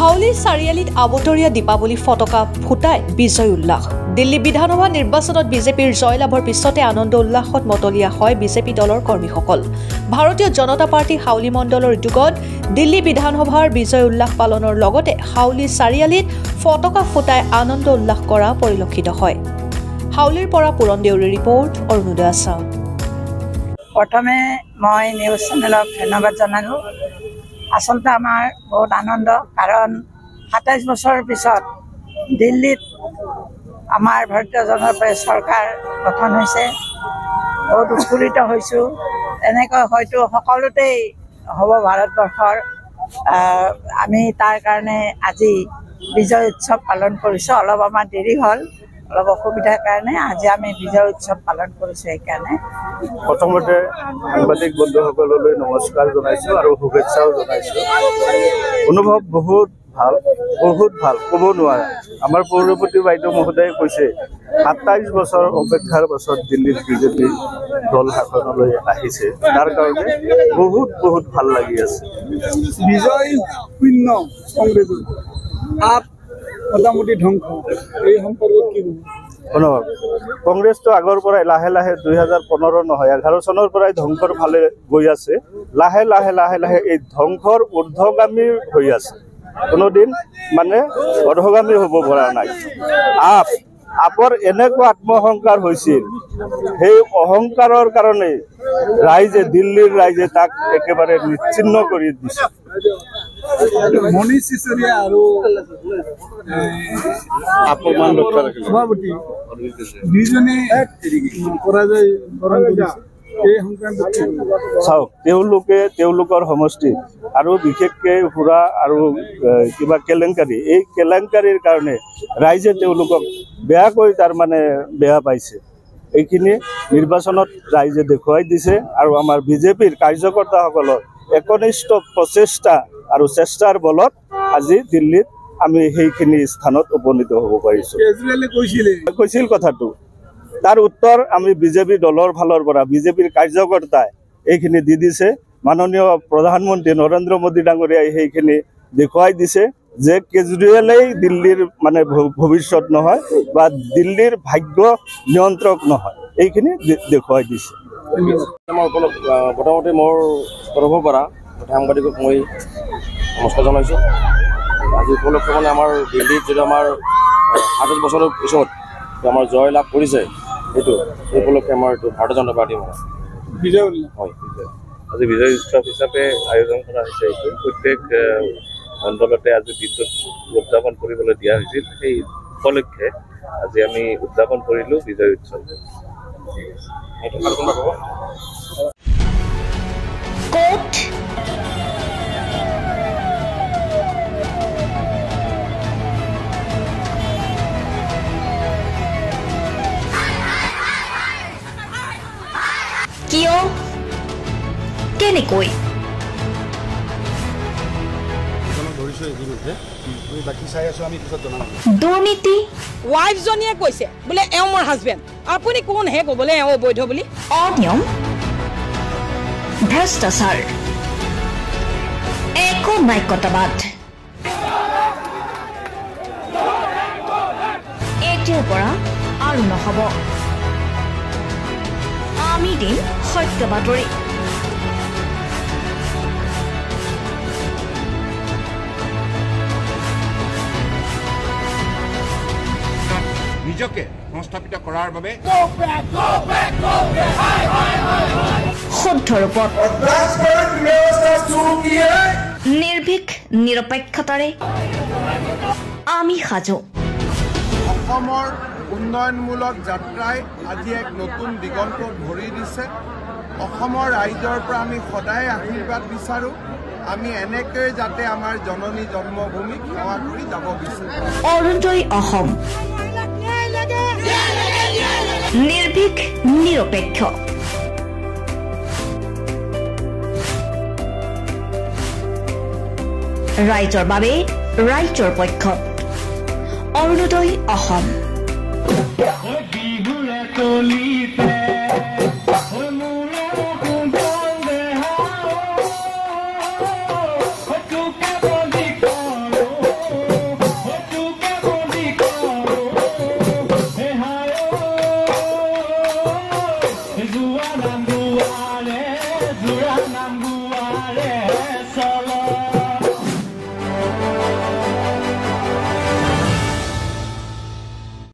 হাউলি চাৰিআলিত আবতৰীয়া দীপাৱলী ফটকা ফুটাই বিজয় উল্লাস। দিল্লী বিধানসভা নিৰ্বাচনত বিজেপিৰ জয়লাভৰ পিছতে আনন্দ উল্লাসত মতলীয়া হয় বিজেপি দলৰ কৰ্মীসকল। ভাৰতীয় জনতা পাৰ্টি হাউলি মণ্ডলৰ উদ্যোগত দিল্লী বিধানসভাৰ বিজয় উল্লাস পালনৰ লগতে হাউলি চাৰিআলিত ফটকা ফুটাই আনন্দ উল্লাস কৰা পৰিলক্ষিত হয়। হাউলিৰ পৰা পুৰণ দেউৰীৰ ৰিপৰ্ট, অৰুণোদয় আছাম। প্ৰথমে মই নিউজ চেনেলক ধন্যবাদ জনালোঁ। আচলতে আমাৰ বহুত আনন্দ, কাৰণ ২৭ বছৰৰ পিছত দিল্লীত আমাৰ ভাৰতীয় জনতা পাৰ্টীৰ চৰকাৰ গঠন হৈছে। বহুত উৎফুল্লিত হৈছোঁ। এনেকৈ হয়তো সকলোতেই হ'ব ভাৰতবৰ্ষৰ। আমি তাৰ কাৰণে আজি বিজয় উৎসৱ পালন কৰিছোঁ। অলপ আমাৰ দেৰি হ'ল, অলপ অসুবিধাৰ কাৰণে আজি আমি বিজয় উৎসৱ পালন কৰিছোঁ। সেইকাৰণে প্ৰথমতে সাংবাদিক বন্ধুসকললৈ নমস্কাৰ জনাইছোঁ আৰু শুভেচ্ছাও জনাইছোঁ। অনুভৱ বহুত ভাল, ক'ব নোৱাৰা। আমাৰ পৌৰপতি বাইদেউ মহোদয়ে কৈছে ২৭ বছৰ অপেক্ষাৰ পাছত দিল্লীত বিজেপি দল শাসনলৈ আহিছে, তাৰ কাৰণে বহুত ভাল লাগি আছে। বিজয় শূন্য কংগ্ৰেছৰ আপ মোটামুটি ধ্বংস, এই সম্পৰ্কত কি অনুভৱ? কংগ্ৰেছটো আগৰ পৰাই লাহে ২০১৫ নহয় ১১ চনৰ পৰাই ধ্বংসৰ ফালে গৈ আছে। লাহে এই ধ্বংসৰ ঊৰ্ধ্বগামী হৈ আছে। কোনোদিন মানে অধগামী হ'ব পৰা নাই। আপৰ এনেকুৱা আত্মসংকাৰ হৈছিল, সেই অহংকাৰৰ কাৰণে দিল্লীৰ ৰাইজে তাক একেবাৰে নিশ্চিন্ন কৰি দিছে। মনীষ চিচুৰীয়া আৰু সভাপতি দুইজনে পৰাজয় বৰণ কৰিছে। চাওক, তেওঁলোকৰ সমষ্টি আৰু বিশেষকৈ সুৰা আৰু কিবা কেলেংকাৰী, এই কেলেংকাৰীৰ কাৰণে ৰাইজে তেওঁলোকক বেয়াকৈ বেয়া পাইছে। এইখিনি নিৰ্বাচনত ৰাইজে দেখুৱাই দিছে আৰু আমাৰ বিজেপিৰ কাৰ্যকৰ্তাসকলৰ একনিষ্ঠ প্ৰচেষ্টা আৰু চেষ্টাৰ বলত আজি দিল্লীত আমি সেইখিনি স্থানত উপনীত হ'ব পাৰিছোঁ। কৈছিল কথাটো, তাৰ উত্তৰ আমি বিজেপি দলৰ ফালৰ পৰা বিজেপিৰ কাৰ্যকৰ্তাই এইখিনি দি দিছে। মাননীয় প্ৰধানমন্ত্ৰী নৰেন্দ্ৰ মোদী ডাঙৰীয়াই সেইখিনি দেখুৱাই দিছে যে কেজৰিৱালেই দিল্লীৰ ভৱিষ্যত নহয় বা দিল্লীৰ ভাগ্য নিয়ন্ত্ৰক নহয়, এইখিনি দেখুৱাই দিছে। প্ৰথমতে মোৰ তৰফৰ পৰা সাংবাদিকক মই নমস্কাৰ জনাইছোঁ। আজি উপলক্ষে আমাৰ দিল্লীত যিটো আমাৰ ২৭ বছৰৰ পিছত আমাৰ জয় লাভ কৰিছে, সেইটো এই উপলক্ষে আমাৰ এইটো ভাৰতীয় জনতা পাৰ্টি বিজয় হয়। আজি বিজয় উৎসৱ হিচাপে আয়োজন কৰা হৈছে। এইটো প্ৰত্যেক অঞ্চলতে আজি দিনটোত উদযাপন কৰিবলৈ দিয়া হৈছিল। সেই উপলক্ষে আজি আমি উদযাপন কৰিলোঁ বিজয় উৎসৱ। কিয়, কেনেকৈ? দুৰ্নীতি। ৱাইফজনীয়ে কৈছে বোলে এওঁ মোৰ হাজবেণ্ড, আপুনি কোন হে ক'বলৈ এওঁ অবৈধ বুলি? অনিয়ম, ভ্ৰষ্টাচাৰ, একো নায়কতাবাদ। এতিয়াৰ পৰা আৰু নহ'ব। আমি দিম সত্য বাতৰি। নিজকে সংস্থাপিত কৰাৰ বাবে শুদ্ধ ৰূপত নিৰ্ভীক নিৰপেক্ষতাৰে আমি সাজু। অসমৰ উন্নয়নমূলক যাত্ৰাই আজি এক নতুন দিগন্ত ভৰি দিছে। অসমৰ ৰাইজৰ পৰা আমি সদায় আশীৰ্বাদ বিচাৰোঁ। আমি এনেকৈ যাতে আমাৰ জননী জন্মভূমিক সেৱা কৰি যাব বিচাৰোঁ। অৰুণোদয় অসম, নিৰ্ভীক নিৰপেক্ষ। ৰাইজৰ বাবে ৰাইজৰ পক্ষত অৰুণোদয় অসম। নাম